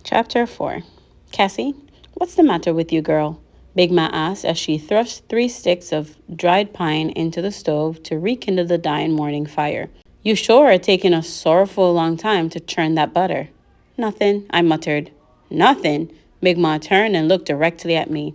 Chapter 4. Cassie, what's the matter with you, girl? Big Ma asked as she thrust 3 sticks of dried pine into the stove to rekindle the dying morning fire. You sure are taking a sorrowful long time to churn that butter. Nothing, I muttered. Nothing? Big Ma turned and looked directly at me.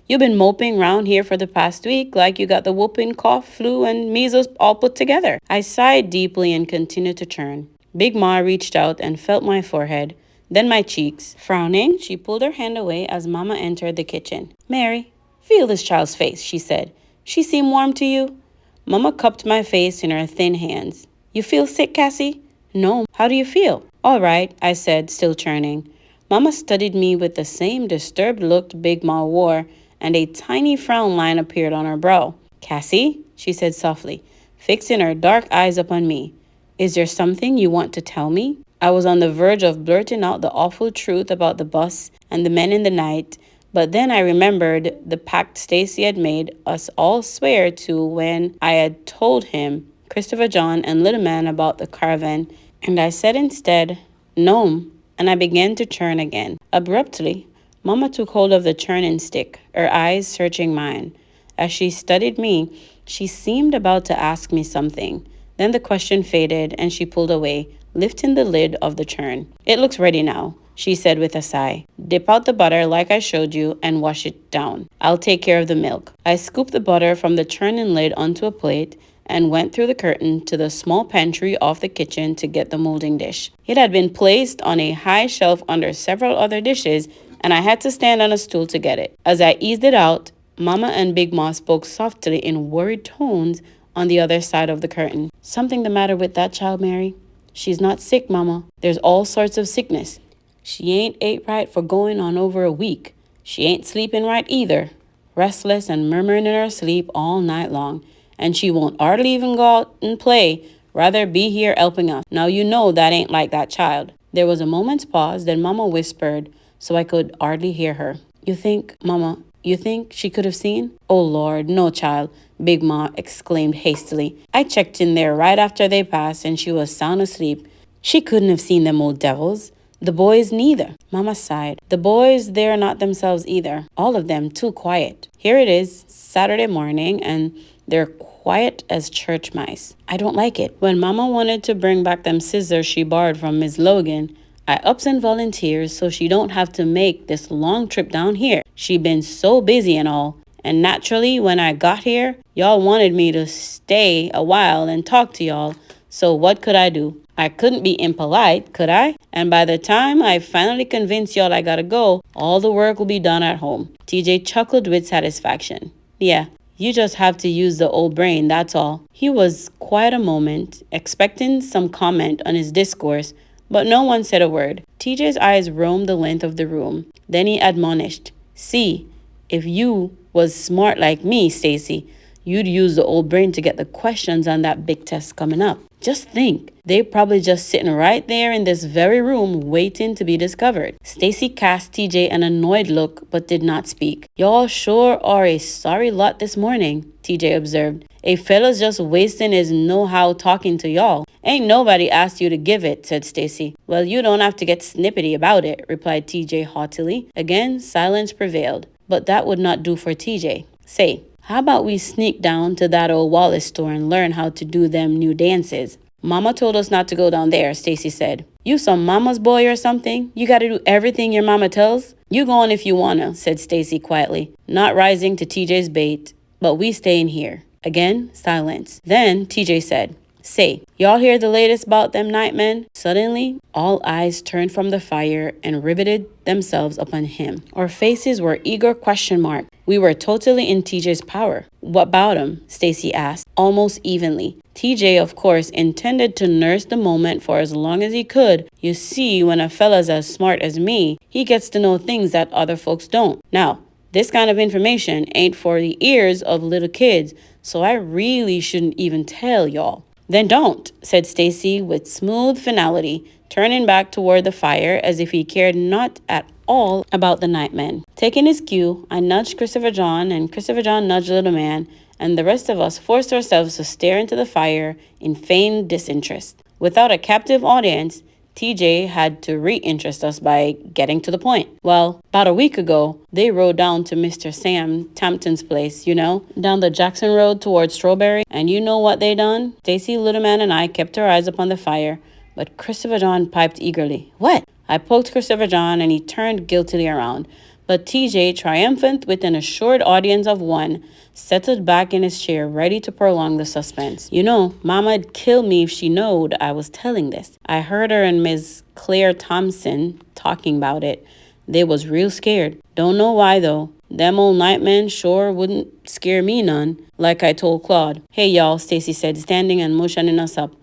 You been moping round here for the past week like you got the whooping cough, flu, and measles all put together. I sighed deeply and continued to churn. Big Ma reached out and felt my forehead, then my cheeks. Frowning, she pulled her hand away as Mama entered the kitchen. Mary, feel this child's face, she said. She seem warm to you? Mama cupped my face in her thin hands. You feel sick, Cassie? No. How do you feel? All right, I said, still churning. Mama studied me with the same disturbed look Big Ma wore, and a tiny frown line appeared on her brow. Cassie, she said softly, fixing her dark eyes upon me. Is there something you want to tell me? I was on the verge of blurting out the awful truth about the bus and the men in the night, but then I remembered the pact Stacy had made us all swear to when I had told him, Christopher John, and Little Man about the caravan, and I said instead, Gnome, and I began to churn again. Abruptly, Mama took hold of the churning stick, her eyes searching mine. As she studied me, she seemed about to ask me something. Then the question faded and she pulled away, lifting the lid of the churn. It looks ready now, she said with a sigh. Dip out the butter like I showed you and wash it down. I'll take care of the milk. I scooped the butter from the churning lid onto a plate and went through the curtain to the small pantry off the kitchen to get the molding dish. It had been placed on a high shelf under several other dishes, and I had to stand on a stool to get it. As I eased it out, Mama and Big Ma spoke softly in worried tones on the other side of the curtain. Something the matter with that child, Mary? She's not sick, Mama. There's all sorts of sickness. She ain't ate right for going on over a week. She ain't sleeping right either. Restless and murmuring in her sleep all night long. And she won't hardly even go out and play. Rather be here helping us. Now you know that ain't like that child. There was a moment's pause, then Mama whispered, so I could hardly hear her. You think, Mama, you think she could have seen? Oh, Lord, no, child, Big Ma exclaimed hastily. I checked in there right after they passed, and she was sound asleep. She couldn't have seen them old devils. The boys neither. Mama sighed. The boys, they're not themselves either. All of them too quiet. Here it is, Saturday morning, and they're quiet as church mice. I don't like it. When Mama wanted to bring back them scissors she borrowed from Miss Logan, I ups and volunteers so she don't have to make this long trip down here. She been so busy and all. And naturally, when I got here, y'all wanted me to stay a while and talk to y'all. So what could I do? I couldn't be impolite, could I? And by the time I finally convinced y'all I gotta go, all the work will be done at home. TJ chuckled with satisfaction. Yeah, you just have to use the old brain, that's all. He was quiet a moment, expecting some comment on his discourse, but no one said a word. TJ's eyes roamed the length of the room. Then he admonished, See, if you was smart like me, Stacy, you'd use the old brain to get the questions on that big test coming up. Just think, they probably just sitting right there in this very room waiting to be discovered. Stacy cast TJ an annoyed look but did not speak. Y'all sure are a sorry lot this morning, TJ observed. A fella's just wasting his know-how talking to y'all. Ain't nobody asked you to give it, said Stacy. Well, you don't have to get snippety about it, replied TJ haughtily. Again, silence prevailed. But that would not do for TJ. Say, how about we sneak down to that old Wallace store and learn how to do them new dances? Mama told us not to go down there, Stacy said. You some mama's boy or something? You gotta do everything your mama tells? You go on if you wanna, said Stacy quietly, not rising to TJ's bait. But we staying here. Again, silence. Then TJ said, Say, y'all hear the latest about them nightmen? Suddenly, all eyes turned from the fire and riveted themselves upon him. Our faces were eager question marks. We were totally in TJ's power. What about him? Stacy asked, almost evenly. TJ, of course, intended to nurse the moment for as long as he could. You see, when a fella's as smart as me, he gets to know things that other folks don't. Now, this kind of information ain't for the ears of little kids, so I really shouldn't even tell y'all. Then don't, said Stacy with smooth finality, turning back toward the fire as if he cared not at all about the nightmen. Taking his cue, I nudged Christopher John, and Christopher John nudged Little Man, and the rest of us forced ourselves to stare into the fire in feigned disinterest. Without a captive audience, TJ had to reinterest us by getting to the point. Well, about a week ago, they rode down to Mr. Sam Tampton's place, down the Jackson Road towards Strawberry. And you know what they done? Stacy, Little Man, and I kept our eyes upon the fire, but Christopher John piped eagerly. What? I poked Christopher John, and he turned guiltily around. But TJ, triumphant with an assured audience of one, settled back in his chair, ready to prolong the suspense. Mama'd kill me if she knowed I was telling this. I heard her and Miss Claire Thompson talking about it. They was real scared. Don't know why, though. Them old nightmen sure wouldn't scare me none, like I told Claude. Hey, y'all, Stacy said, standing and motioning us up.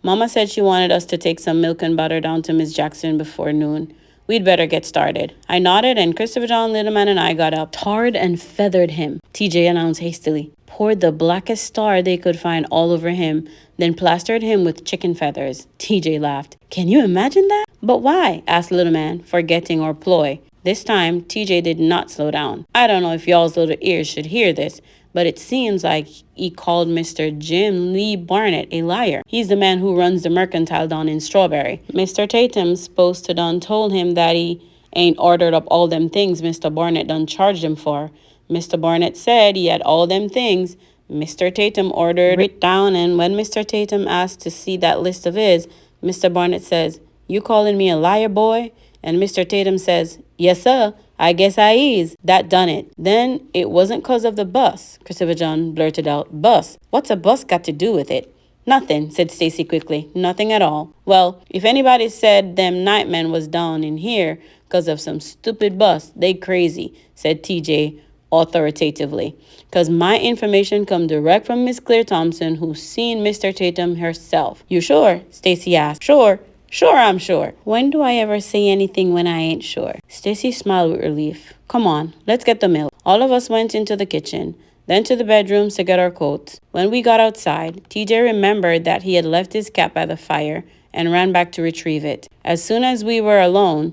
Mama said she wanted us to take some milk and butter down to Miss Jackson before noon. We'd better get started. I nodded, and Christopher John, Little Man, and I got up. Tarred and feathered him, TJ announced hastily. Poured the blackest star they could find all over him, then plastered him with chicken feathers. TJ laughed. Can you imagine that? But why? Asked Little Man, forgetting our ploy. This time, TJ did not slow down. I don't know if y'all's little ears should hear this, but it seems like he called Mr. Jim Lee Barnett a liar. He's the man who runs the mercantile down in Strawberry. Mr. Tatum supposed to done told him that he ain't ordered up all them things Mr. Barnett done charged him for. Mr. Barnett said he had all them things. Mr. Tatum ordered it down, and when Mr. Tatum asked to see that list of his, Mr. Barnett says, "You calling me a liar, boy?" And Mr. Tatum says, "Yes, sir. I guess I is." That done it. Then it wasn't 'cause of the bus, Christopher John blurted out. Bus? What's a bus got to do with it? Nothing, said Stacy quickly. Nothing at all. Well, if anybody said them nightmen was down in here 'cause of some stupid bus, they crazy, said TJ authoritatively. 'Cause my information come direct from Miss Claire Thompson, who's seen Mr. Tatum herself. You sure? Stacy asked. Sure. Sure, I'm sure. When do I ever say anything when I ain't sure? Stacy smiled with relief. Come on, let's get the milk. All of us went into the kitchen, then to the bedrooms to get our coats. When we got outside, TJ remembered that he had left his cap by the fire and ran back to retrieve it. As soon as we were alone,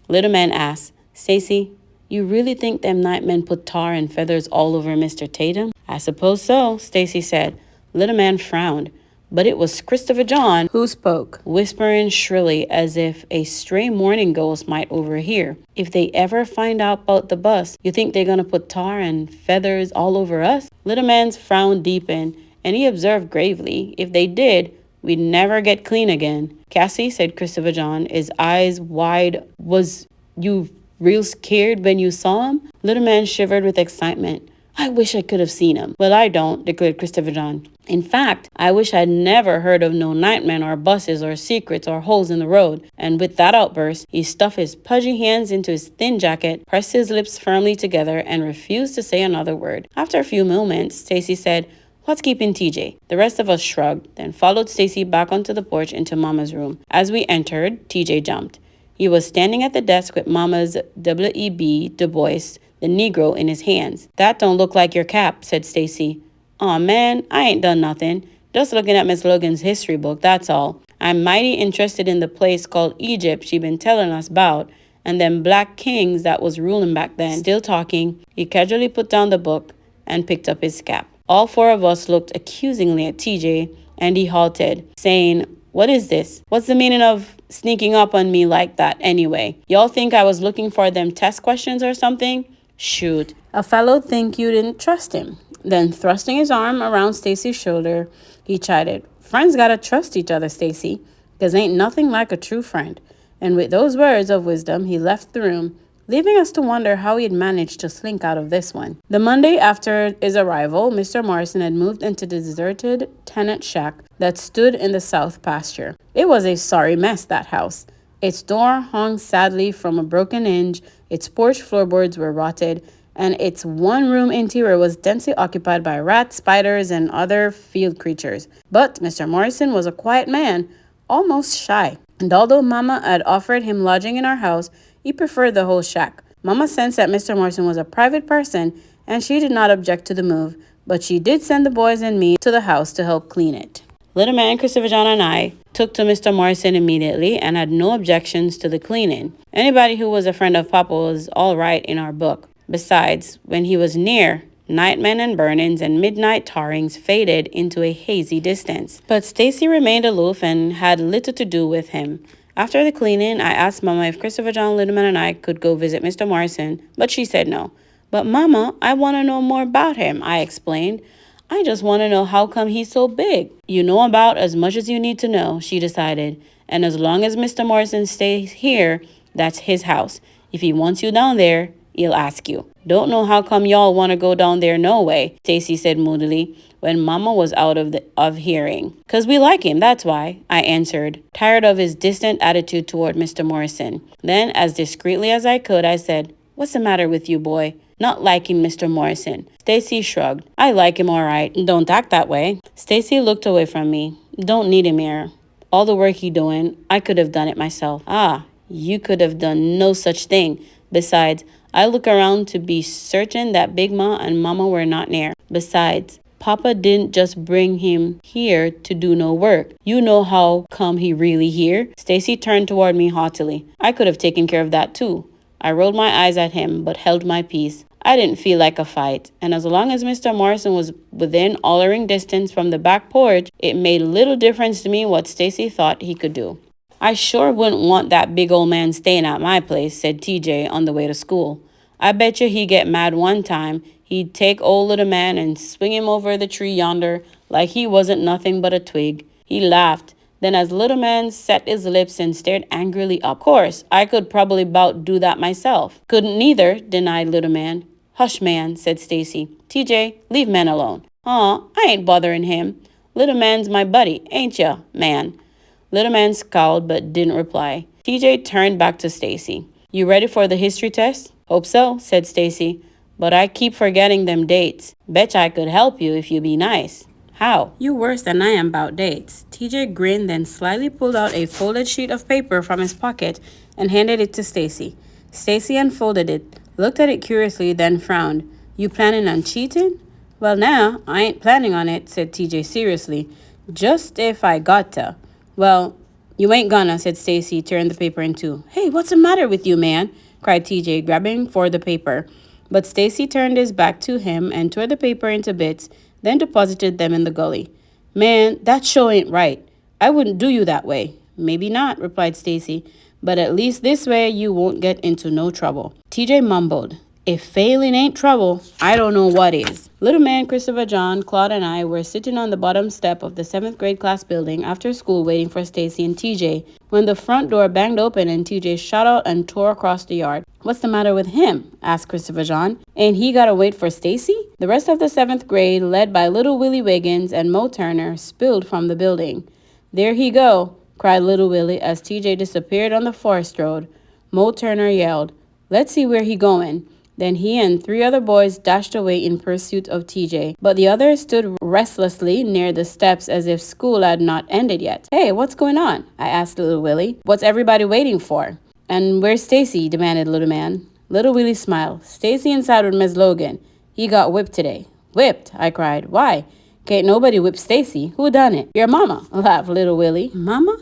Little Man asked, Stacy, you really think them nightmen put tar and feathers all over Mr. Tatum? I suppose so, Stacy said. Little Man frowned. But it was Christopher John who spoke, whispering shrilly as if a stray morning ghost might overhear. If they ever find out about the bus, you think they're going to put tar and feathers all over us? Little Man's frown deepened, and he observed gravely, if they did, we'd never get clean again. Cassie, said Christopher John, his eyes wide, was you real scared when you saw him? Little Man shivered with excitement. I wish I could have seen him. Well, I don't, declared Christopher John. In fact, I wish I'd never heard of no nightmen or buses or secrets or holes in the road. And with that outburst, he stuffed his pudgy hands into his thin jacket, pressed his lips firmly together, and refused to say another word. After a few moments, Stacy said, What's keeping TJ? The rest of us shrugged, then followed Stacy back onto the porch into Mama's room. As we entered, TJ jumped. He was standing at the desk with Mama's W.E.B. Du Bois, the Negro, in his hands. That don't look like your cap, said Stacy. Aw, man, I ain't done nothing. Just looking at Miss Logan's history book, that's all. I'm mighty interested in the place called Egypt she been telling us about, and them black kings that was ruling back then. Still talking, he casually put down the book and picked up his cap. All four of us looked accusingly at TJ, and he halted, saying, What is this? What's the meaning of sneaking up on me like that anyway? Y'all think I was looking for them test questions or something? Shoot, a fellow think you didn't trust him. Then thrusting his arm around Stacy's shoulder, he chided, Friends gotta trust each other, Stacy, because ain't nothing like a true friend. And with those words of wisdom, he left the room, leaving us to wonder how he had managed to slink out of this one. The Monday after his arrival, Mr. Morrison had moved into the deserted tenant shack that stood in the south pasture. It was a sorry mess, that house. Its door hung sadly from a broken hinge, its porch floorboards were rotted, and its one-room interior was densely occupied by rats, spiders, and other field creatures. But Mr. Morrison was a quiet man, almost shy. And although Mama had offered him lodging in our house, he preferred the whole shack. Mama sensed that Mr. Morrison was a private person, and she did not object to the move, but she did send the boys and me to the house to help clean it. Little Man, Christopher John, and I took to Mr. Morrison immediately and had no objections to the cleaning. Anybody who was a friend of Papa was all right in our book. Besides, when he was near, nightmen and burnings and midnight tarrings faded into a hazy distance. But Stacy remained aloof and had little to do with him. After the cleaning, I asked Mama if Christopher John Littleman and I could go visit Mr. Morrison, but she said no. But Mama, I want to know more about him, I explained. I just want to know how come he's so big. You know about as much as you need to know, she decided. And as long as Mr. Morrison stays here, that's his house. If he wants you down there, he'll ask you. Don't know how come y'all want to go down there no way, Stacy said moodily when Mama was out of hearing. 'Cause we like him, that's why, I answered, tired of his distant attitude toward Mr. Morrison. Then, as discreetly as I could, I said, "What's the matter with you, boy? Not liking Mr. Morrison?" Stacy shrugged. "I like him all right. Don't act that way." Stacy looked away from me. "Don't need him here. All the work he doing, I could have done it myself." "Ah, you could have done no such thing. Besides, I look around to be certain that Big Ma and Mama were not near. Besides, Papa didn't just bring him here to do no work. You know how come he really here?" Stacy turned toward me haughtily. "I could have taken care of that too." I rolled my eyes at him, but held my peace. I didn't feel like a fight, and as long as Mr. Morrison was within hollering distance from the back porch, it made little difference to me what Stacy thought he could do. "I sure wouldn't want that big old man staying at my place," said TJ on the way to school. "I bet you he'd get mad one time. He'd take old little man and swing him over the tree yonder like he wasn't nothing but a twig." He laughed. Then as little man set his lips and stared angrily up. "Of course, I could probably about do that myself." "Couldn't neither," denied little man. "Hush, man," said Stacy. "TJ, leave man alone." "Aw, I ain't bothering him. Little man's my buddy, ain't ya, man?" Little man scowled but didn't reply. TJ turned back to Stacy. "You ready for the history test?" "Hope so," said Stacy. "But I keep forgetting them dates. Betcha I could help you if you be nice." "How?" "You worse than I am about dates." TJ grinned, then slyly pulled out a folded sheet of paper from his pocket and handed it to Stacy. Stacy unfolded it, looked at it curiously, then frowned. "You planning on cheating?" "Well, now, I ain't planning on it," said TJ seriously. "Just if I got to." "Well, you ain't gonna," said Stacy, tearing the paper in two. "Hey, what's the matter with you, man?" cried TJ, grabbing for the paper. But Stacy turned his back to him and tore the paper into bits, then deposited them in the gully. "Man, that show ain't right. I wouldn't do you that way." "Maybe not," replied Stacy, "but at least this way you won't get into no trouble." TJ mumbled, "If failing ain't trouble, I don't know what is." Little man Christopher John, Claude, and I were sitting on the bottom step of the 7th grade class building after school waiting for Stacy and TJ when the front door banged open and TJ shot out and tore across the yard. "What's the matter with him?" asked Christopher John. "Ain't he gotta wait for Stacy?" The rest of the 7th grade, led by little Willie Wiggins and Mo Turner, spilled from the building. "There he go," cried little Willie as TJ disappeared on the forest road. Mo Turner yelled, "Let's see where he going." Then he and 3 other boys dashed away in pursuit of TJ, but the others stood restlessly near the steps as if school had not ended yet. "Hey, what's going on?" I asked little Willie. "What's everybody waiting for?" "And where's Stacy?" demanded little man. Little Willie smiled. "Stacy inside with Miss Logan. He got whipped today." "Whipped?" I cried. "Why? Can't nobody whip Stacy. Who done it?" "Your mama," laughed little Willie. "Mama?"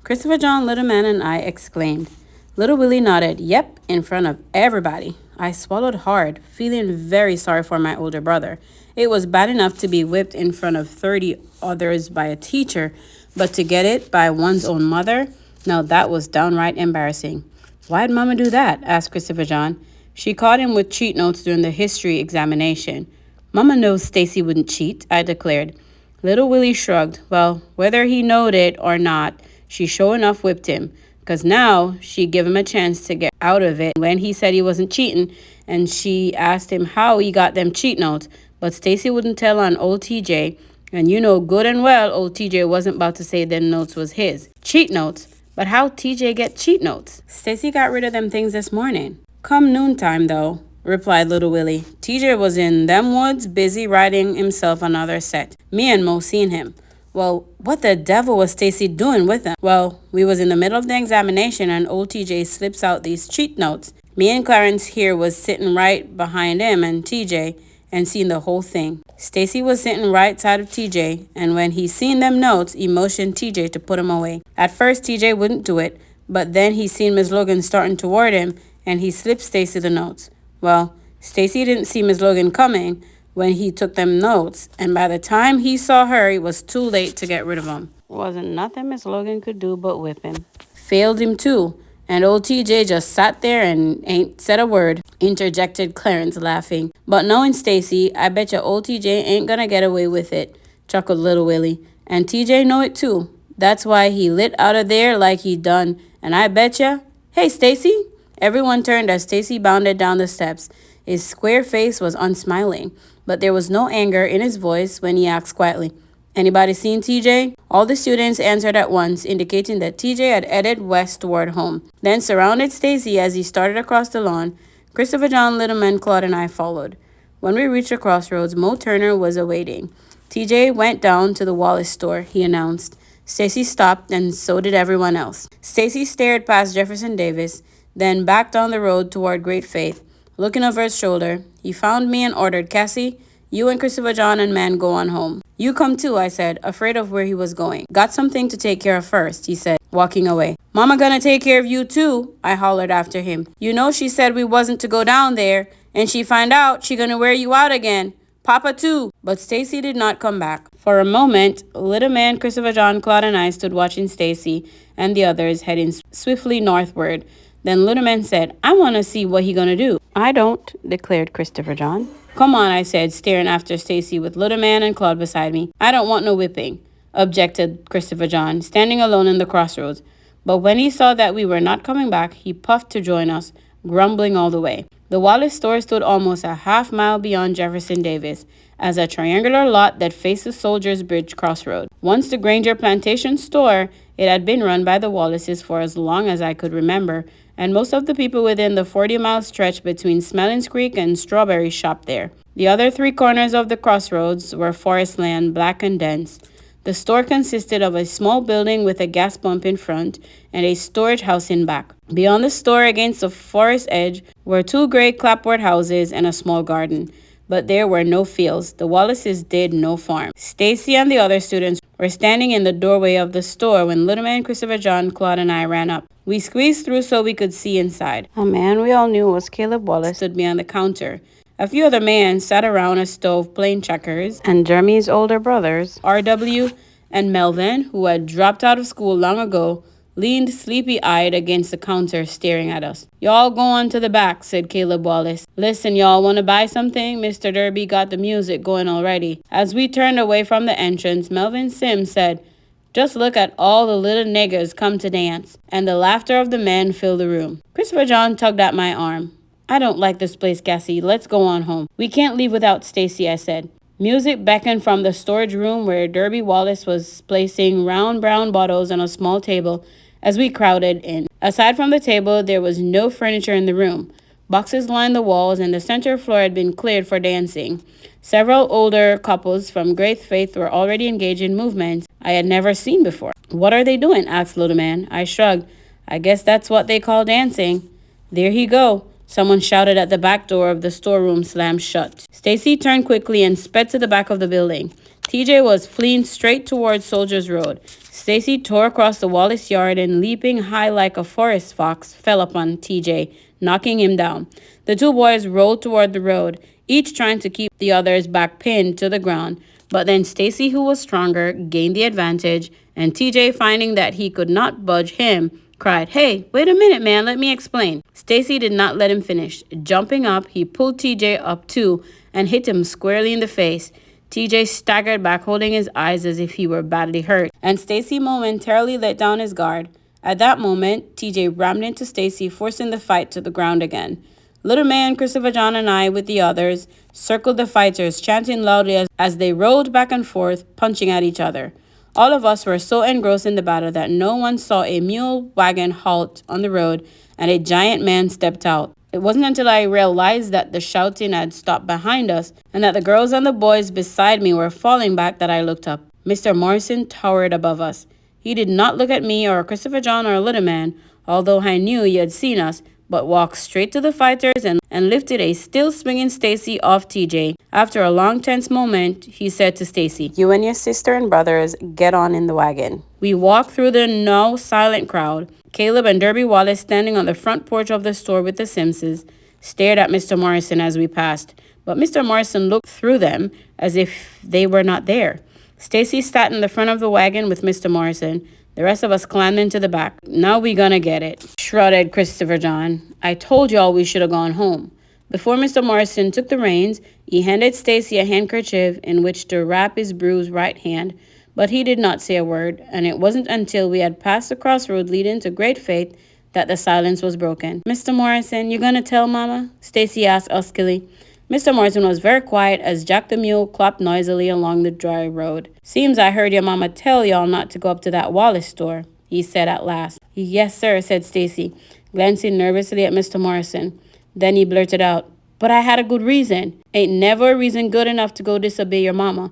Christopher John, little man, and I exclaimed. Little Willie nodded. "Yep, in front of everybody." I swallowed hard, feeling very sorry for my older brother. It was bad enough to be whipped in front of 30 others by a teacher, but to get it by one's own mother? Now that was downright embarrassing. "Why'd Mama do that?" asked Christopher John. "She caught him with cheat notes during the history examination." "Mama knows Stacy wouldn't cheat," I declared. Little Willie shrugged. "Well, whether he knowed it or not, she sure enough whipped him. 'Cause now she give him a chance to get out of it when he said he wasn't cheating, and she asked him how he got them cheat notes. But Stacy wouldn't tell on old TJ, and you know good and well old TJ wasn't about to say them notes was his. Cheat notes? But how TJ get cheat notes? "Stacy got rid of them things this morning." "Come noontime, though," replied little Willie. "TJ was in them woods busy writing himself another set. Me and Mo seen him." "Well, what the devil was Stacy doing with them?" "Well, we was in the middle of the examination and old TJ slips out these cheat notes. Me and Clarence here was sitting right behind him and TJ and seen the whole thing. Stacy was sitting right side of TJ, and when he seen them notes, he motioned TJ to put them away. At first, TJ wouldn't do it, but then he seen Miss Logan starting toward him, and he slipped Stacy the notes. Well, Stacy didn't see Miss Logan coming when he took them notes, and by the time he saw her, it was too late to get rid of them. Wasn't nothing Miss Logan could do but whip him." failed him too. And old TJ just sat there and ain't said a word, interjected Clarence, laughing. But knowing Stacy, I bet you old TJ ain't gonna get away with it, chuckled little Willie. And TJ know it too. That's why he lit out of there like he done. And I bet ya, hey Stacy! Everyone turned as Stacy bounded down the steps. His square face was unsmiling, but there was no anger in his voice when he asked quietly, anybody seen TJ? All the students answered at once, indicating that TJ had headed west toward home, then surrounded Stacy as he started across the lawn. Christopher John, Littleman, Claude, and I followed. When we reached the crossroads, Mo Turner was awaiting. TJ went down to the Wallace store, he announced. Stacy stopped, and so did everyone else. Stacy stared past Jefferson Davis, then back down the road toward Great Faith. Looking over his shoulder, he found me and ordered, Cassie, you and Christopher John and Man go on home. You come too, I said, afraid of where he was going. Got something to take care of first, he said, walking away. Mama gonna take care of you too, I hollered after him. You know she said we wasn't to go down there, and she find out she gonna wear you out again. Papa too. But Stacy did not come back. For a moment, Little Man, Christopher John, Claude, and I stood watching Stacy and the others heading swiftly northward. Then Little Man said, I want to see what he gonna do. I don't, declared Christopher John. Come on, I said, staring after Stacy with Little Man and Claude beside me. I don't want no whipping, objected Christopher John, standing alone in the crossroads. But when he saw that we were not coming back, he puffed to join us, grumbling all the way. The Wallace store stood almost a half-mile beyond Jefferson Davis, as a triangular lot that faced the Soldiers Bridge crossroad. Once the Granger Plantation store, it had been run by the Wallaces for as long as I could remember, and most of the people within the 40-mile stretch between Smellings Creek and Strawberry shopped there. The other three corners of the crossroads were forest land, black and dense. The store consisted of a small building with a gas pump in front and a storage house in back. Beyond the store, against the forest edge, were two gray clapboard houses and a small garden. But there were no fields. The Wallaces did no farm. Stacy and the other students were standing in the doorway of the store when Little Man, Christopher John, Claude, and I ran up. We squeezed through so we could see inside. A man we all knew was Caleb Wallace stood behind the counter. A few other men sat around a stove playing checkers, and Jeremy's older brothers, R.W. and Melvin, who had dropped out of school long ago, leaned sleepy-eyed against the counter staring at us. Y'all go on to the back, said Caleb Wallace. Listen, y'all want to buy something? Mr. Derby got the music going already. As we turned away from the entrance, Melvin Sims said, just look at all the little niggers come to dance. And the laughter of the men filled the room. Christopher John tugged at my arm. I don't like this place, Cassie. Let's go on home. We can't leave without Stacy, I said. Music beckoned from the storage room where Derby Wallace was placing round brown bottles on a small table as we crowded in. Aside from the table, there was no furniture in the room. Boxes lined the walls, and the center floor had been cleared for dancing. Several older couples from Great Faith were already engaged in movements I had never seen before. What are they doing? Asked Little Man. I shrugged. I guess that's what they call dancing. There he go. Someone shouted at the back door of the storeroom slammed shut. Stacy turned quickly and sped to the back of the building. TJ was fleeing straight towards Soldiers Road. Stacy tore across the Wallace yard and, leaping high like a forest fox, fell upon TJ, knocking him down. The two boys rolled toward the road, each trying to keep the other's back pinned to the ground. But then Stacy, who was stronger, gained the advantage, and TJ, finding that he could not budge him, cried, Hey, wait a minute, man, let me explain. Stacy did not let him finish. Jumping up, he pulled TJ up too and hit him squarely in the face. TJ staggered back, holding his eyes as if he were badly hurt, and Stacy momentarily let down his guard. At that moment, TJ rammed into Stacy, forcing the fight to the ground again. Little Man, Christopher John, and I, with the others, circled the fighters, chanting loudly as they rolled back and forth, punching at each other. All of us were so engrossed in the battle that no one saw a mule wagon halt on the road and a giant man stepped out. It wasn't until I realized that the shouting had stopped behind us and that the girls and the boys beside me were falling back that I looked up. Mr. Morrison towered above us. He did not look at me or Christopher John or Little Man, although I knew he had seen us, but walked straight to the fighters and lifted a still swinging Stacy off TJ. After a long tense moment, he said to Stacy, You and your sister and brothers get on in the wagon. We walked through the now silent crowd. Caleb and Derby Wallace, standing on the front porch of the store with the Simpsons, stared at Mr. Morrison as we passed, but Mr. Morrison looked through them as if they were not there. Stacy sat in the front of the wagon with Mr. Morrison. The rest of us climbed into the back. Now we gonna get it, shrugged Christopher John. I told y'all we should have gone home. Before Mr. Morrison took the reins, he handed Stacy a handkerchief in which to wrap his bruised right hand, but he did not say a word, and it wasn't until we had passed the crossroad leading to Great Faith that the silence was broken. Mr. Morrison, you gonna tell Mama? Stacy asked huskily. Mr. Morrison was very quiet as Jack the Mule clopped noisily along the dry road. Seems I heard your mama tell y'all not to go up to that Wallace store, he said at last. Yes, sir, said Stacy, glancing nervously at Mr. Morrison. Then he blurted out, but I had a good reason. Ain't never a reason good enough to go disobey your mama.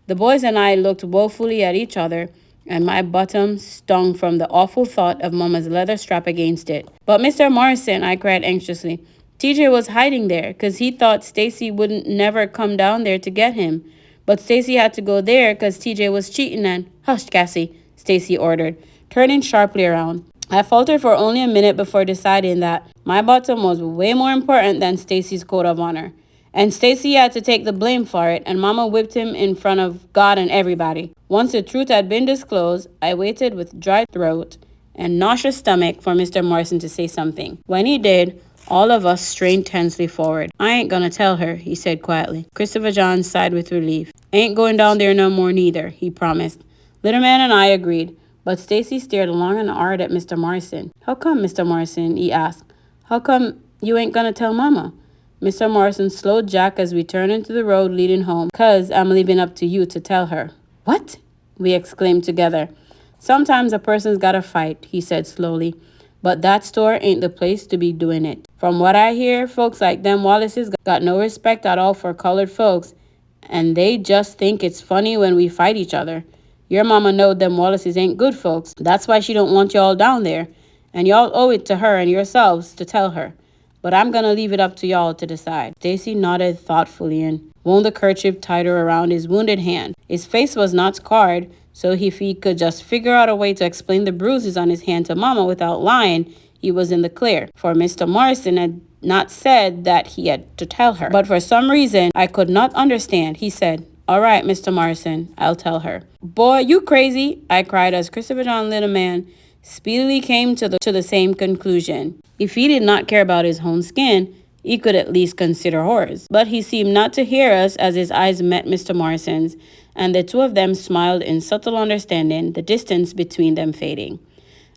The boys and I looked woefully at each other, and my bottom stung from the awful thought of Mama's leather strap against it. But Mr. Morrison, I cried anxiously, TJ was hiding there 'cause he thought Stacy wouldn't never come down there to get him. But Stacy had to go there 'cause TJ was cheating and... Hush, Cassie, Stacy ordered, turning sharply around. I faltered for only a minute before deciding that my bottom was way more important than Stacy's code of honor. And Stacy had to take the blame for it, and Mama whipped him in front of God and everybody. Once the truth had been disclosed, I waited with dry throat and nauseous stomach for Mr. Morrison to say something. When he did, all of us strained tensely forward. I ain't gonna tell her, he said quietly. Christopher John sighed with relief. Ain't going down there no more neither, he promised. Little Man and I agreed, but Stacy stared long and hard at Mr. Morrison. How come, Mr. Morrison, he asked. How come you ain't gonna tell Mama? Mr. Morrison slowed Jack as we turned into the road leading home. 'Cause I'm leaving up to you to tell her. What? We exclaimed together. Sometimes a person's gotta fight, he said slowly. But that store ain't the place to be doing it. From what I hear, folks like them Wallaces got no respect at all for colored folks, and they just think it's funny when we fight each other. Your mama knowed them Wallaces ain't good folks. That's why she don't want y'all down there, and y'all owe it to her and yourselves to tell her. But I'm gonna leave it up to y'all to decide. Stacy nodded thoughtfully and wound the kerchief tighter around his wounded hand. His face was not scarred, so if he could just figure out a way to explain the bruises on his hand to Mama without lying, he was in the clear. For Mr. Morrison had not said that he had to tell her. But for some reason I could not understand, he said, All right, Mr. Morrison, I'll tell her. Boy, you crazy, I cried as Christopher John Little Man speedily came to the same conclusion. If he did not care about his own skin, he could at least consider horrors. But he seemed not to hear us as his eyes met Mr. Morrison's, and the two of them smiled in subtle understanding, the distance between them fading.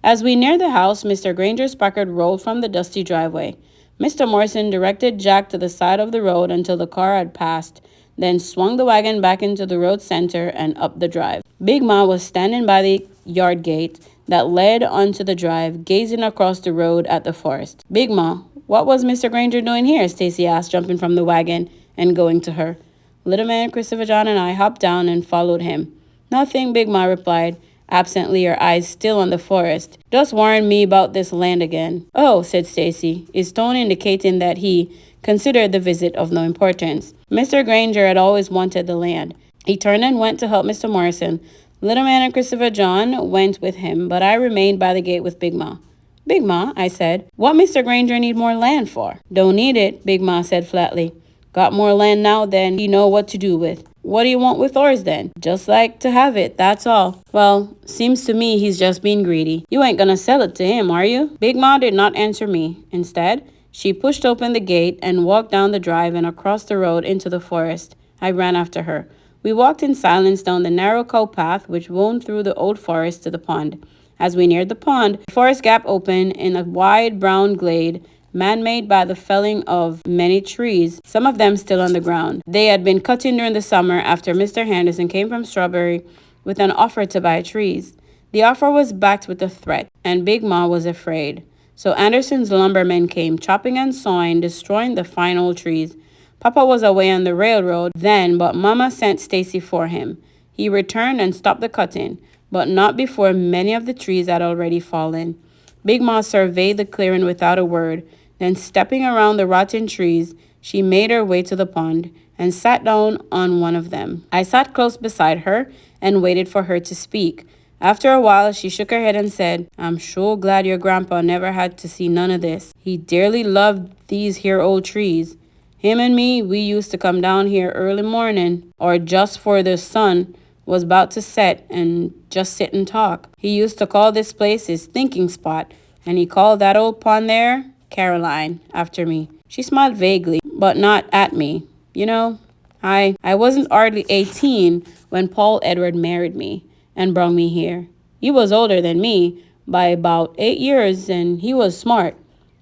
As we neared the house, Mr. Granger's Packard rolled from the dusty driveway. Mr. Morrison directed Jack to the side of the road until the car had passed, then swung the wagon back into the road center and up the drive. Big Ma was standing by the yard gate that led onto the drive, gazing across the road at the forest. Big Ma, what was Mr. Granger doing here? Stacy asked, jumping from the wagon and going to her. Little Man, Christopher John, and I hopped down and followed him. Nothing, Big Ma replied, absently, her eyes still on the forest. Just worrying me about this land again. Oh, said Stacy, his tone indicating that he considered the visit of no importance. Mr. Granger had always wanted the land. He turned and went to help Mr. Morrison. Little Man and Christopher John went with him, but I remained by the gate with Big Ma. Big Ma, I said, what Mr. Granger need more land for? Don't need it, Big Ma said flatly. Got more land now than he know what to do with. What do you want with ours then? Just like to have it, that's all. Well, seems to me he's just being greedy. You ain't gonna sell it to him, are you? Big Ma did not answer me. Instead, she pushed open the gate and walked down the drive and across the road into the forest. I ran after her. We walked in silence down the narrow cow path which wound through the old forest to the pond. As we neared the pond, the forest gap opened in a wide brown glade, man-made by the felling of many trees, some of them still on the ground. They had been cutting during the summer after Mr. Henderson came from Strawberry with an offer to buy trees. The offer was backed with a threat, and Big Ma was afraid. So Anderson's lumbermen came, chopping and sawing, destroying the fine old trees. Papa was away on the railroad then, but Mama sent Stacy for him. He returned and stopped the cutting, but not before many of the trees had already fallen. Big Ma surveyed the clearing without a word. Then, stepping around the rotten trees, she made her way to the pond and sat down on one of them. I sat close beside her and waited for her to speak. After a while, she shook her head and said, I'm sure glad your grandpa never had to see none of this. He dearly loved these here old trees. Him and me, we used to come down here early morning, or just for the sun, was about to set and just sit and talk. He used to call this place his thinking spot, and he called that old pond there Caroline after me. She smiled vaguely, but not at me. You know, I wasn't hardly 18 when Paul Edward married me and brought me here. He was older than me by about 8 years, and he was smart.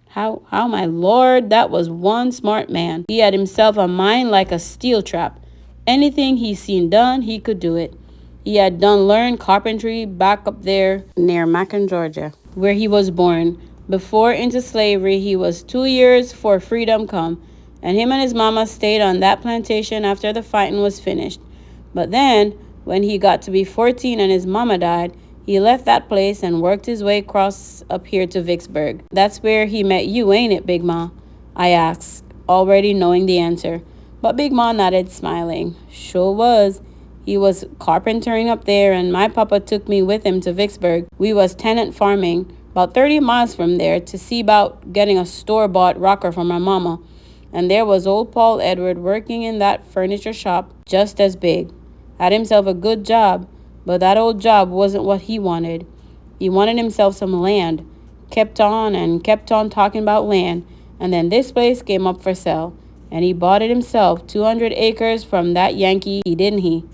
How, my lord, that was one smart man. He had himself a mind like a steel trap. Anything he seen done, he could do it. He had done learned carpentry back up there near Macon, Georgia, where he was born. Before into slavery, he was 2 years for freedom come, and him and his mama stayed on that plantation after the fighting was finished. But then, when he got to be 14 and his mama died, he left that place and worked his way across up here to Vicksburg. That's where he met you, ain't it, Big Ma? I asked, already knowing the answer. But Big Ma nodded, smiling. Sure was. He was carpentering up there, and my papa took me with him to Vicksburg. We was tenant farming about 30 miles from there to see about getting a store-bought rocker for my mama. And there was old Paul Edward working in that furniture shop just as big. Had himself a good job, but that old job wasn't what he wanted. He wanted himself some land. Kept on talking about land, and then this place came up for sale, and he bought it himself, 200 acres from that Yankee, didn't he?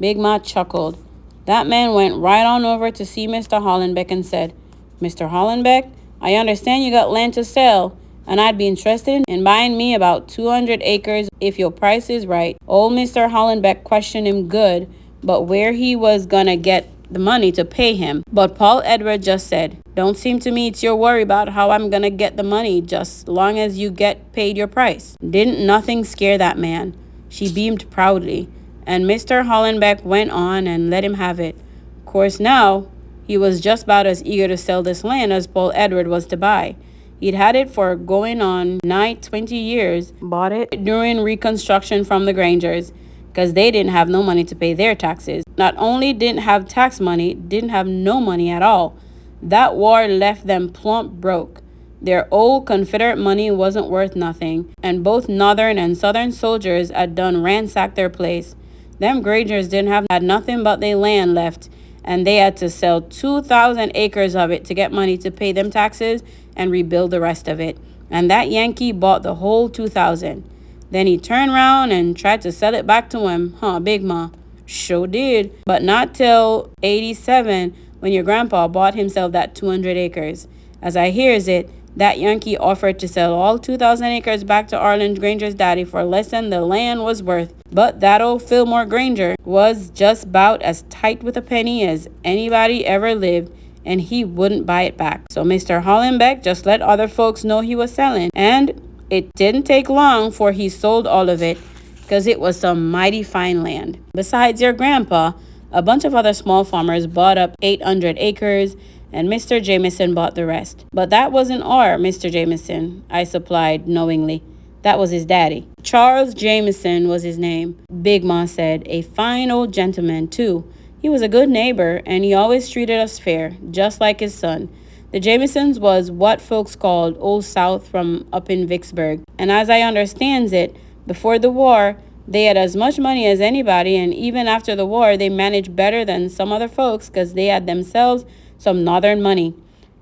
Big Ma chuckled. That man went right on over to see Mr. Hollenbeck and said, Mr. Hollenbeck, I understand you got land to sell, and I'd be interested in buying me about 200 acres if your price is right. Old Mr. Hollenbeck questioned him good, but where he was gonna get the money to pay him. But Paul Edward just said, don't seem to me it's your worry about how I'm gonna get the money, just long as you get paid your price. Didn't nothing scare that man. She beamed proudly, and Mr. Hollenbeck went on and let him have it. Of course now, he was just about as eager to sell this land as Paul Edward was to buy. He'd had it for going on nigh 20 years, bought it during Reconstruction from the Grangers, because they didn't have no money to pay their taxes. Not only didn't have tax money, didn't have no money at all. That war left them plump broke. Their old Confederate money wasn't worth nothing, and both Northern and Southern soldiers had done ransacked their place. Them Grangers had nothing but their land left, and they had to sell 2,000 acres of it to get money to pay them taxes and rebuild the rest of it. And that Yankee bought the whole 2,000. Then he turned around and tried to sell it back to him, Big Ma? Sure did, but not till 87 when your grandpa bought himself that 200 acres. As I hears it, that Yankee offered to sell all 2,000 acres back to Arlen Granger's daddy for less than the land was worth. But that old Fillmore Granger was just about as tight with a penny as anybody ever lived, and he wouldn't buy it back. So Mr. Hollenbeck just let other folks know he was selling, and it didn't take long for he sold all of it, because it was some mighty fine land. Besides your grandpa, a bunch of other small farmers bought up 800 acres, and Mr. Jameson bought the rest. But that wasn't our Mr. Jameson, I supplied knowingly. That was his daddy. Charles Jameson was his name, Big Ma said. A fine old gentleman, too. He was a good neighbor, and he always treated us fair, just like his son. The Jamesons was what folks called Old South from up in Vicksburg. And as I understands it, before the war, they had as much money as anybody, and even after the war, they managed better than some other folks because they had themselves some northern money.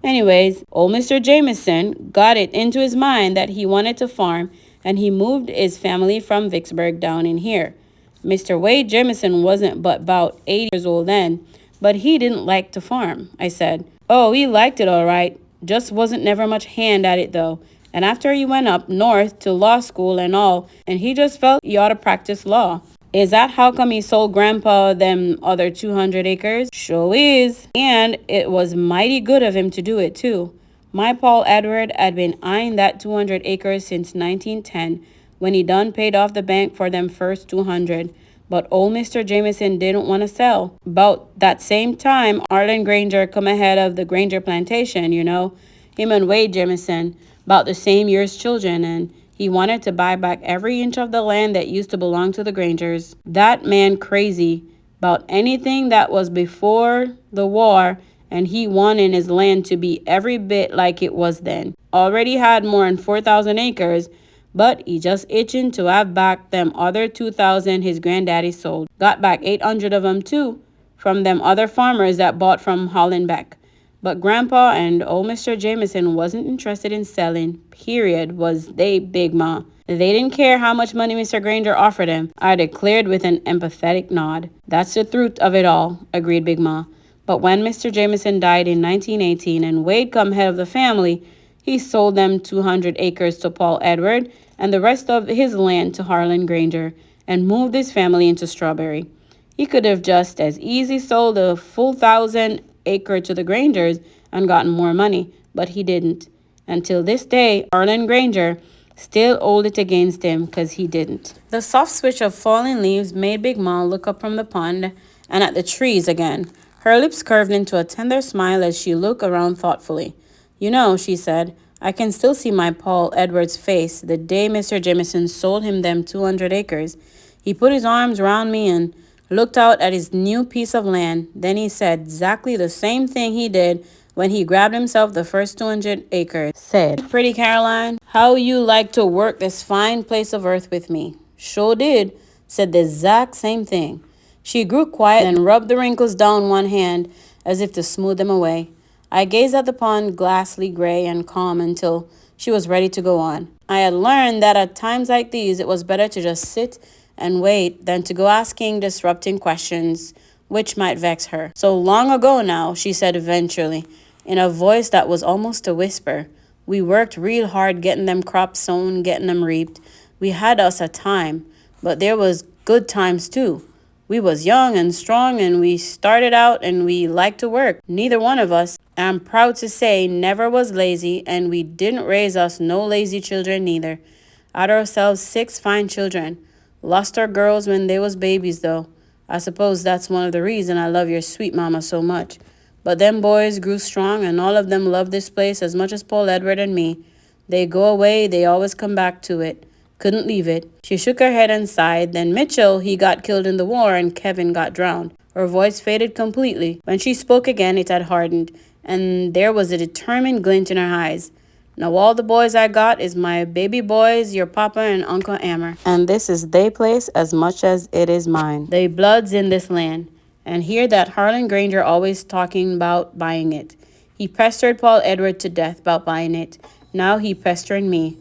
Anyways, old Mr. Jameson got it into his mind that he wanted to farm, and he moved his family from Vicksburg down in here. Mr. Wade Jameson wasn't but about 80 years old then, but he didn't like to farm, I said. Oh, he liked it all right, just wasn't never much hand at it though. And after he went up north to law school and all, and he just felt he ought to practice law. Is that how come he sold Grandpa them other 200 acres? Sure is. And it was mighty good of him to do it, too. My Paul Edward had been eyeing that 200 acres since 1910, when he done paid off the bank for them first 200. But old Mr. Jameson didn't want to sell. About that same time, Arlen Granger come ahead of the Granger plantation, you know. Him and Wade Jameson, about the same year's children, and he wanted to buy back every inch of the land that used to belong to the Grangers. That man crazy about anything that was before the war, and he wanted his land to be every bit like it was then. Already had more than 4,000 acres, But he just itching to have back them other 2,000 his granddaddy sold. Got back 800 of them too, from them other farmers that bought from Hollenbeck. But Grandpa and old Mr. Jameson wasn't interested in selling, period, was they, Big Ma. They didn't care how much money Mr. Granger offered him, I declared with an empathetic nod. That's the truth of it all, agreed Big Ma. But when Mr. Jameson died in 1918 and Wade come head of the family, he sold them 200 acres to Paul Edward and the rest of his land to Harlan Granger and moved his family into Strawberry. He could have just as easy sold a full 1,000 acre to the Grangers and gotten more money, but he didn't. Until this day, Harlan Granger still owed it against him because he didn't. The soft switch of falling leaves made Big Ma look up from the pond and at the trees again. Her lips curved into a tender smile as she looked around thoughtfully. You know, she said, I can still see my Paul Edwards' face the day Mr. Jameson sold him them 200 acres. He put his arms around me and looked out at his new piece of land. Then he said exactly the same thing he did when he grabbed himself the first 200 acres. Said, Pretty Caroline, how you like to work this fine place of earth with me? Sure did. Said the exact same thing. She grew quiet and rubbed the wrinkles down one hand as if to smooth them away. I gazed at the pond, glassy gray and calm, until she was ready to go on. I had learned that at times like these, it was better to just sit and wait than to go asking disrupting questions which might vex her. So long ago now, she said eventually, in a voice that was almost a whisper. We worked real hard getting them crops sown, getting them reaped. We had us a time, but there was good times too. We was young and strong and we started out and we liked to work. Neither one of us, I'm proud to say, never was lazy, and we didn't raise us no lazy children neither. Had ourselves 6 fine children. Lost our girls when they was babies though. I suppose that's one of the reasons I love your sweet mama so much. But them boys grew strong and all of them loved this place as much as Paul Edward and me. They go away, they always come back to it. Couldn't leave it. She shook her head and sighed. Then Mitchell, he got killed in the war and Kevin got drowned. Her voice faded completely. When she spoke again, it had hardened, and there was a determined glint in her eyes. Now all the boys I got is my baby boys, your papa and Uncle Ammer. And this is they place as much as it is mine. They bloods in this land. And hear that Harlan Granger always talking about buying it. He pestered Paul Edward to death about buying it. Now he pestering me.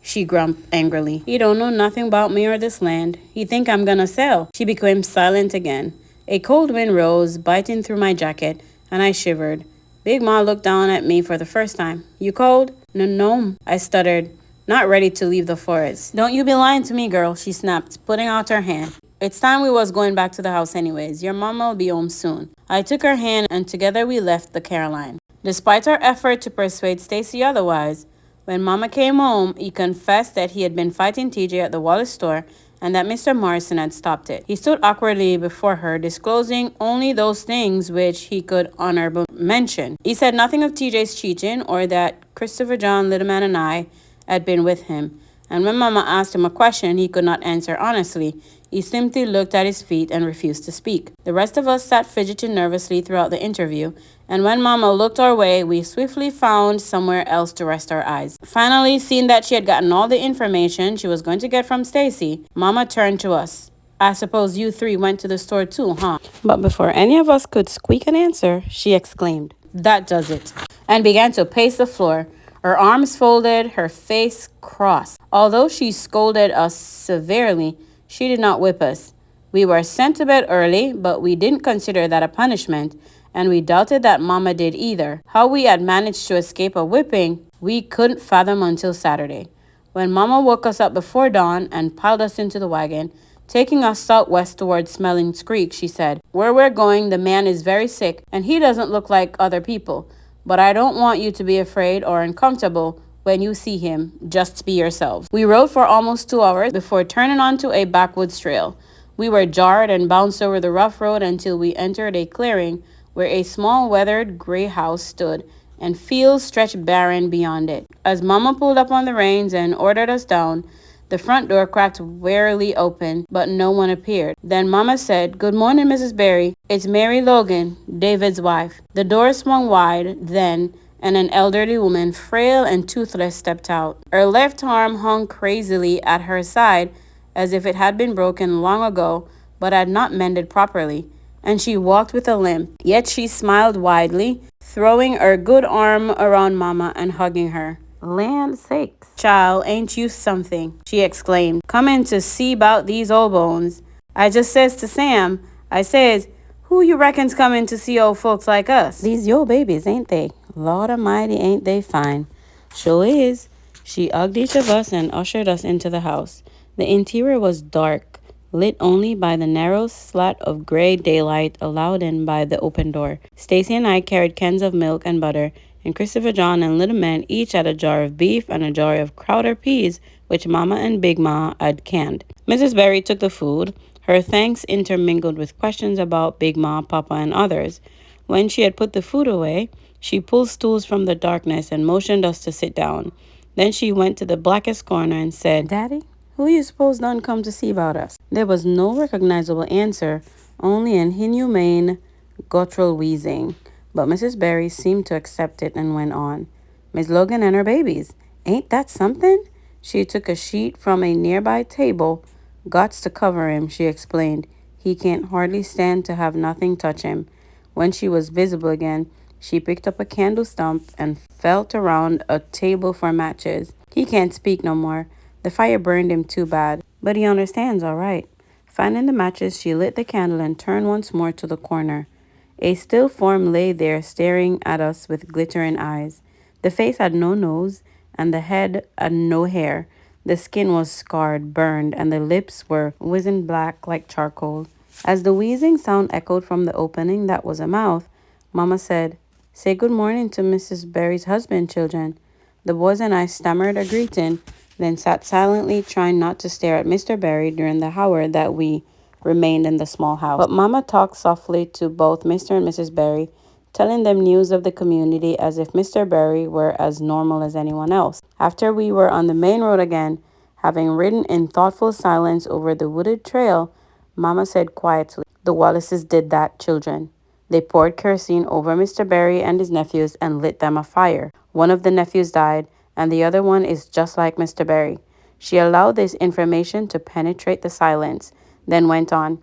She grumped angrily. He don't know nothing about me or this land. He think I'm gonna sell. She became silent again. A cold wind rose, biting through my jacket, and I shivered. Big Ma looked down at me for the first time. You cold? No, I stuttered, not ready to leave the forest. Don't you be lying to me, girl, she snapped, putting out her hand. It's time we was going back to the house anyways. Your mama will be home soon. I took her hand and together we left the Caroline. Despite our effort to persuade Stacy otherwise, when Mama came home, he confessed that he had been fighting TJ at the Wallace store and that Mr. Morrison had stopped it. He stood awkwardly before her, disclosing only those things which he could honorably mention. He said nothing of TJ's cheating or that Christopher John Littleman and I had been with him. And when Mama asked him a question he could not answer honestly, he simply looked at his feet and refused to speak. The rest of us sat fidgeting nervously throughout the interview, and when Mama looked our way, we swiftly found somewhere else to rest our eyes. Finally, seeing that she had gotten all the information she was going to get from Stacy, Mama turned to us. I suppose you 3 went to the store too, huh? But before any of us could squeak an answer, she exclaimed, That does it, and began to pace the floor, her arms folded, her face crossed. Although she scolded us severely, she did not whip us. We were sent to bed early, but we didn't consider that a punishment, and we doubted that Mama did either. How we had managed to escape a whipping, we couldn't fathom until Saturday, when Mama woke us up before dawn and piled us into the wagon. Taking us southwest towards Smelling's Creek, she said, Where we're going, the man is very sick, and he doesn't look like other people. But I don't want you to be afraid or uncomfortable when you see him. Just be yourselves. We rode for almost 2 hours before turning onto a backwoods trail. We were jarred and bounced over the rough road until we entered a clearing where a small weathered gray house stood and fields stretched barren beyond it. As Mama pulled up on the reins and ordered us down, the front door cracked warily open, but no one appeared. Then Mama said, Good morning, Mrs. Berry. It's Mary Logan, David's wife. The door swung wide then, and an elderly woman, frail and toothless, stepped out. Her left arm hung crazily at her side as if it had been broken long ago but had not mended properly, and she walked with a limp. Yet she smiled widely, throwing her good arm around Mama and hugging her. "Land sakes, child, ain't you something?" she exclaimed. "Coming to see 'bout these old bones. I just says to Sam, I says, who you reckon's coming to see old folks like us? These your babies, ain't they? Lord Almighty, ain't they fine?" "Sure is." She hugged each of us and ushered us into the house. The interior was dark, lit only by the narrow slat of gray daylight allowed in by the open door. Stacy and I carried cans of milk and butter, and Christopher John and Little Man each had a jar of beef and a jar of Crowder peas, which Mama and Big Ma had canned. Mrs. Berry took the food, her thanks intermingled with questions about Big Ma, Papa, and others. When she had put the food away, she pulled stools from the darkness and motioned us to sit down. Then she went to the blackest corner and said, "Daddy, who you suppose done come to see about us?" There was no recognizable answer, only an inhumane, guttural wheezing. But Mrs. Berry seemed to accept it and went on. "Miss Logan and her babies. Ain't that something?" She took a sheet from a nearby table. "Gots to cover him," she explained. "He can't hardly stand to have nothing touch him." When she was visible again, she picked up a candle stump and felt around a table for matches. "He can't speak no more. The fire burned him too bad, but he understands all right." Finding the matches, she lit the candle and turned once more to the corner. A still form lay there staring at us with glittering eyes. The face had no nose, and the head had no hair. The skin was scarred, burned, and the lips were wizened black like charcoal. As the wheezing sound echoed from the opening that was a mouth, Mama said, "Say good morning to Mrs. Berry's husband, children." The boys and I stammered a greeting, then sat silently, trying not to stare at Mr. Berry during the hour that we remained in the small house. But Mama talked softly to both Mr. and Mrs. Berry, telling them news of the community as if Mr. Berry were as normal as anyone else. After we were on the main road again, having ridden in thoughtful silence over the wooded trail, Mama said quietly, "The Wallaces did that, children. They poured kerosene over Mr. Berry and his nephews and lit them afire. One of the nephews died, and the other one is just like Mr. Berry." She allowed this information to penetrate the silence, then went on,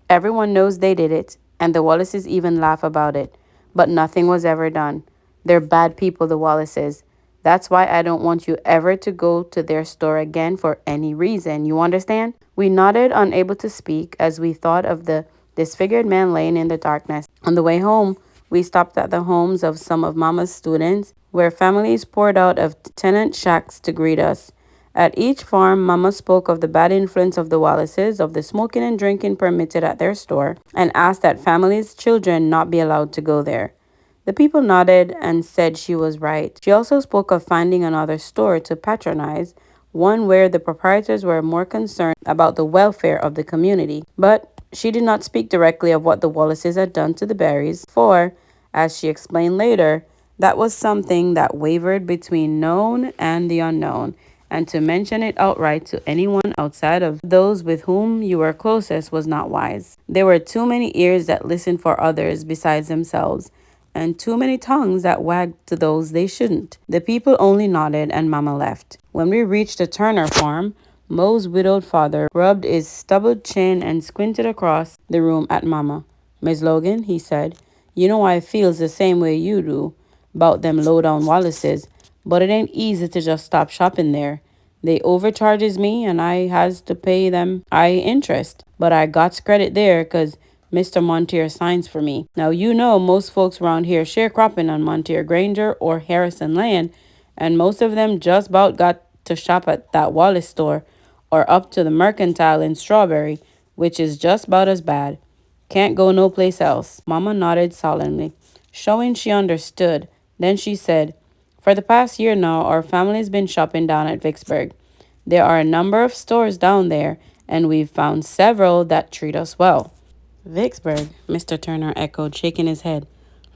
"Everyone knows they did it, and the Wallaces even laugh about it. But nothing was ever done. They're bad people, the Wallaces. That's why I don't want you ever to go to their store again for any reason. You understand?" We nodded, unable to speak, as we thought of the disfigured man laying in the darkness. On the way home, we stopped at the homes of some of Mama's students, where families poured out of tenant shacks to greet us. At each farm, Mama spoke of the bad influence of the Wallaces, of the smoking and drinking permitted at their store, and asked that families' children not be allowed to go there. The people nodded and said she was right. She also spoke of finding another store to patronize, one where the proprietors were more concerned about the welfare of the community. But she did not speak directly of what the Wallaces had done to the Berries, for, as she explained later, that was something that wavered between known and the unknown, and to mention it outright to anyone outside of those with whom you were closest was not wise. There were too many ears that listened for others besides themselves, and too many tongues that wagged to those they shouldn't. The people only nodded, and Mama left. When we reached the Turner farm, Moe's widowed father rubbed his stubbled chin and squinted across the room at Mama. "Miss Logan," he said, "you know I feels the same way you do about them low-down Wallaces, but it ain't easy to just stop shopping there. They overcharges me, and I has to pay them interest. But I got credit there, 'cause Mr. Monteer signs for me. Now, you know most folks around here sharecropping on Monteer, Granger, or Harrison land, and most of them just about got to shop at that Wallace store, or up to the Mercantile in Strawberry, which is just about as bad. Can't go no place else." Mama nodded solemnly, showing she understood. Then she said, "For the past year now, our family's been shopping down at Vicksburg. There are a number of stores down there, and we've found several that treat us well." "Vicksburg," Mr. Turner echoed, shaking his head.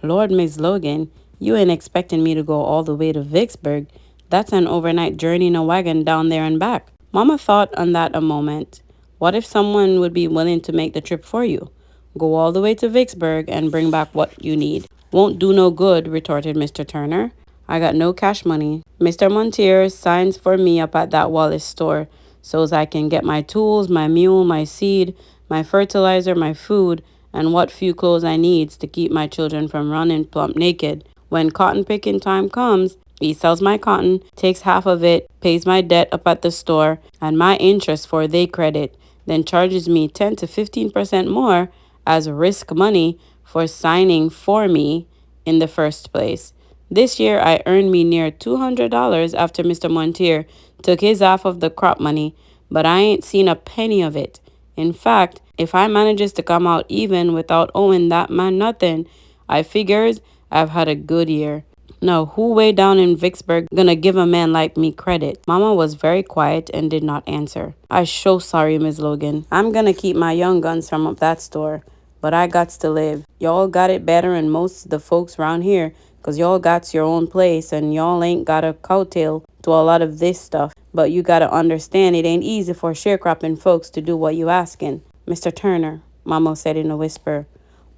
"Lord, Miss Logan, you ain't expecting me to go all the way to Vicksburg. That's an overnight journey in a wagon down there and back." Mama thought on that a moment. What if someone would be willing to make the trip for you? Go all the way to Vicksburg and bring back what you need. "Won't do no good," retorted Mr. Turner. I got no cash money. Mr. Montier signs for me up at that Wallace store so's I can get my tools, my mule, my seed, my fertilizer, my food, and what few clothes I needs to keep my children from running plump naked. When cotton picking time comes, he sells my cotton, takes half of it, pays my debt up at the store, and my interest for they credit, then charges me 10 to 15% more as risk money for signing for me in the first place. This year, I earned me near $200 after Mr. Montier took his half of the crop money, but I ain't seen a penny of it. In fact, if I manages to come out even without owing that man nothing, I figures I've had a good year. No, who way down in Vicksburg gonna give a man like me credit? Mama was very quiet and did not answer. I sure sorry, Miss Logan. I'm gonna keep my young guns from up that store, but I gots to live. Y'all got it better than most of the folks round here, 'cause y'all got your own place and y'all ain't got a coattail to a lot of this stuff. But you gotta understand it ain't easy for sharecropping folks to do what you asking. Mr. Turner, Mama said in a whisper,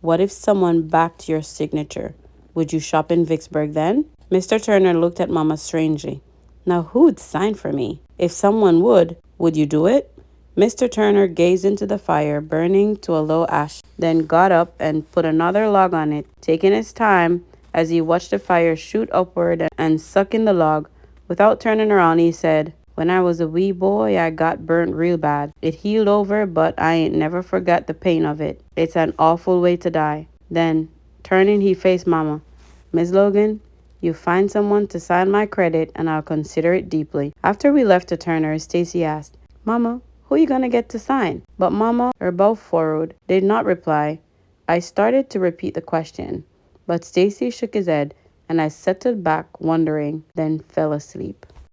what if someone backed your signature? Would you shop in Vicksburg then? Mr. Turner looked at Mama strangely. Now who'd sign for me? If someone would you do it? Mr. Turner gazed into the fire, burning to a low ash, then got up and put another log on it, taking his time as he watched the fire shoot upward and suck in the log. Without turning around, he said, when I was a wee boy, I got burnt real bad. It healed over, but I ain't never forgot the pain of it. It's an awful way to die. Then, turning, he faced Mama. Miss Logan, you find someone to sign my credit, and I'll consider it deeply. After we left the Turners, Stacy asked, Mama, who you gonna get to sign? But Mama, or both furrowed, did not reply. I started to repeat the question, but Stacy shook his head, and I settled back, wondering, then fell asleep.